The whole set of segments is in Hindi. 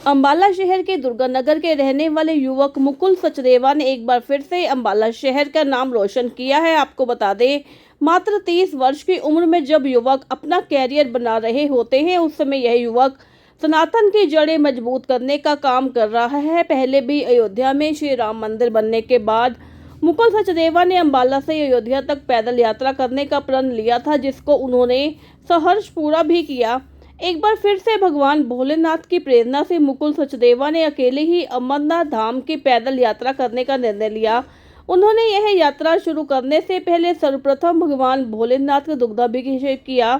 अंबाला शहर के दुर्गानगर के रहने वाले युवक मुकुल सचदेवा ने एक बार फिर से अंबाला शहर का नाम रोशन किया है। आपको बता दें, मात्र 30 वर्ष की उम्र में जब युवक अपना कैरियर बना रहे होते हैं, उस समय यह युवक सनातन की जड़ें मजबूत करने का काम कर रहा है। पहले भी अयोध्या में श्री राम मंदिर बनने के बाद मुकुल सचदेवा ने अंबाला से अयोध्या तक पैदल यात्रा करने का प्रण लिया था, जिसको उन्होंने सहर्ष पूरा भी किया। एक बार फिर से भगवान भोलेनाथ की प्रेरणा से मुकुल सचदेवा ने अकेले ही अमरनाथ धाम की पैदल यात्रा करने का निर्णय लिया। उन्होंने यह यात्रा शुरू करने से पहले सर्वप्रथम भगवान भोलेनाथ का दुग्धाभिषेक किया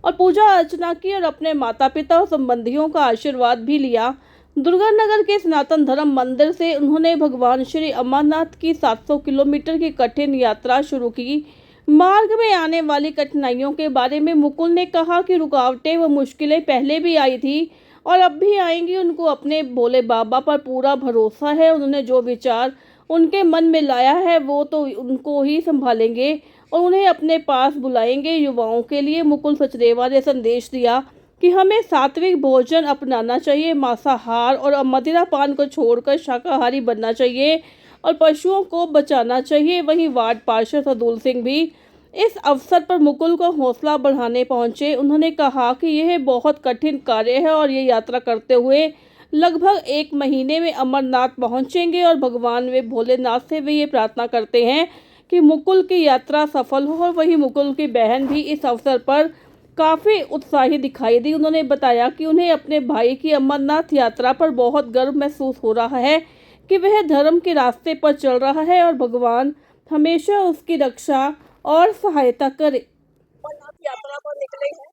और पूजा अर्चना की और अपने माता पिता और संबंधियों का आशीर्वाद भी लिया। दुर्गानगर के सनातन धर्म मंदिर से उन्होंने भगवान श्री अमरनाथ की 700 किलोमीटर की कठिन यात्रा शुरू की। मार्ग में आने वाली कठिनाइयों के बारे में मुकुल ने कहा कि रुकावटें व मुश्किलें पहले भी आई थी और अब भी आएंगी। उनको अपने भोले बाबा पर पूरा भरोसा है। उन्होंने जो विचार उनके मन में लाया है वो तो उनको ही संभालेंगे और उन्हें अपने पास बुलाएंगे। युवाओं के लिए मुकुल सचदेवा ने संदेश दिया कि हमें सात्विक भोजन अपनाना चाहिए, मांसाहार और मदिरा पान को छोड़कर शाकाहारी बनना चाहिए और पशुओं को बचाना चाहिए। वहीं वार्ड पार्षद सदूल सिंह भी इस अवसर पर मुकुल को हौसला बढ़ाने पहुंचे। उन्होंने कहा कि यह बहुत कठिन कार्य है और ये यात्रा करते हुए लगभग 1 महीने में अमरनाथ पहुंचेंगे और भगवान वे भोलेनाथ से वे ये प्रार्थना करते हैं कि मुकुल की यात्रा सफल हो। वहीं मुकुल की बहन भी इस अवसर पर काफ़ी उत्साहित दिखाई दी। उन्होंने बताया कि उन्हें अपने भाई की अमरनाथ यात्रा पर बहुत गर्व महसूस हो रहा है कि वह धर्म के रास्ते पर चल रहा है और भगवान हमेशा उसकी रक्षा और सहायता करे। अमरनाथ यात्रा पर निकले हैं,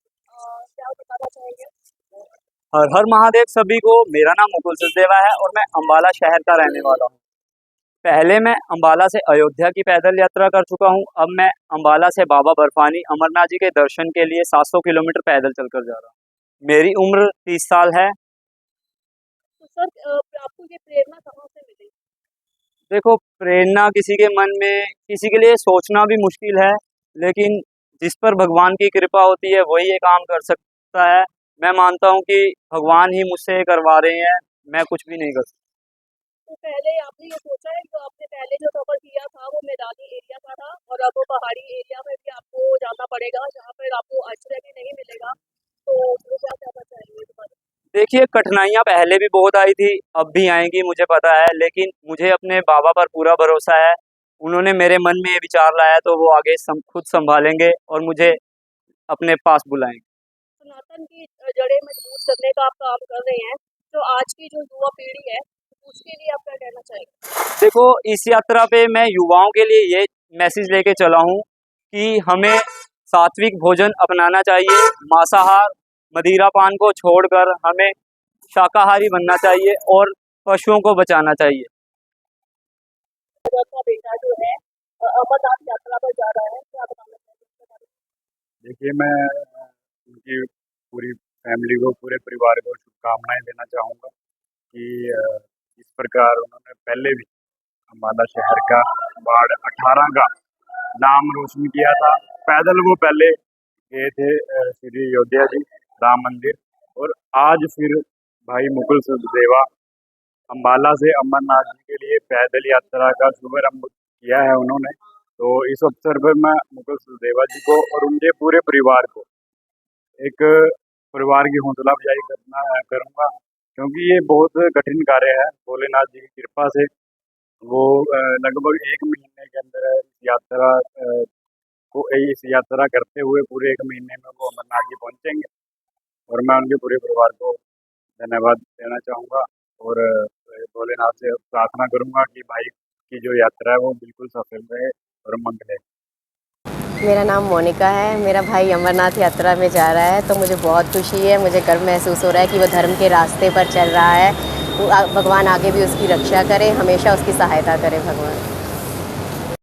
क्या बताना चाहेंगे? हर हर महादेव सभी को। मेरा नाम मुकुल सचदेवा है और मैं अंबाला शहर का रहने वाला हूँ। पहले मैं अंबाला से अयोध्या की पैदल यात्रा कर चुका हूँ। अब मैं अंबाला से बाबा बर्फानी अमरनाथ जी के दर्शन के लिए 700 किलोमीटर पैदल चलकर जा रहा हूँ। मेरी उम्र 30 साल है। तो सर, आपको ये प्रेरणा कहाँ से मिली? देखो, प्रेरणा किसी के मन में, किसी के लिए सोचना भी मुश्किल है, लेकिन जिस पर भगवान की कृपा होती है वही ये काम कर सकता है। मैं मानता हूँ कि भगवान ही मुझसे करवा रहे हैं, मैं कुछ भी नहीं कर सकता। तो पहले आपने ये सोचा है कि आपने पहले जो सफर किया था वो मैदानी एरिया का था और अब पहाड़ी एरिया में भी आपको जाना पड़ेगा, जहाँ पर आपको आश्रय भी नहीं मिलेगा, तो वो क्या कहना चाहेंगे इस बारे में? देखिए, कठिनाइयाँ पहले भी बहुत आई थी, अब भी आएंगी मुझे पता है, लेकिन मुझे अपने बाबा पर पूरा भरोसा है। उन्होंने मेरे मन में ये विचार लाया तो वो आगे खुद संभालेंगे और मुझे अपने पास बुलाएंगे। सनातन की जड़ें मजबूत करने का आप काम कर रहे हैं, तो आज की जो युवा पीढ़ी है उसके लिए आप क्या कहना चाहेंगे? देखो, इस यात्रा पे मैं युवाओं के लिए ये मैसेज लेके चला हूँ कि हमें सात्विक भोजन अपनाना चाहिए, मांसाहार मदिरा पान को छोड़कर हमें शाकाहारी बनना चाहिए और पशुओं को बचाना चाहिए। आपका बेटा जो है अमरनाथ यात्रा पर जा रहा है, क्या बताना चाहेंगे इसके बारे में? देखिए, मैं उनकी पूरी फैमिली को, पूरे परिवार को शुभकामनाएं देना चाहूँगा कि इस प्रकार उन्होंने पहले भी अंबाला शहर का वार्ड 18 का नाम रोशन किया था। पैदल वो पहले गए थे श्री अयोध्या जी राम मंदिर, और आज फिर भाई मुकुल सचदेवा अंबाला से अमरनाथ जी के लिए पैदल यात्रा का शुभारंभ किया है उन्होंने। तो इस अवसर पर मैं मुकुल सचदेवा जी को और उनके पूरे परिवार को एक परिवार की हौसला अफजाई करूँगा, क्योंकि ये बहुत कठिन कार्य है। भोलेनाथ जी की कृपा से वो लगभग 1 महीने के अंदर इस यात्रा करते हुए पूरे 1 महीने में वो अमरनाथ जी पहुँचेंगे, और मैं उनके पूरे परिवार को धन्यवाद देना चाहूँगा और भोलेनाथ से प्रार्थना करूँगा कि भाई की जो यात्रा है वो बिल्कुल सफल रहे और मंगल है। मेरा नाम मोनिका है। मेरा भाई अमरनाथ यात्रा में जा रहा है, तो मुझे बहुत खुशी है, मुझे गर्व महसूस हो रहा है कि वो धर्म के रास्ते पर चल रहा है। भगवान आगे भी उसकी रक्षा करे, हमेशा उसकी सहायता करे भगवान।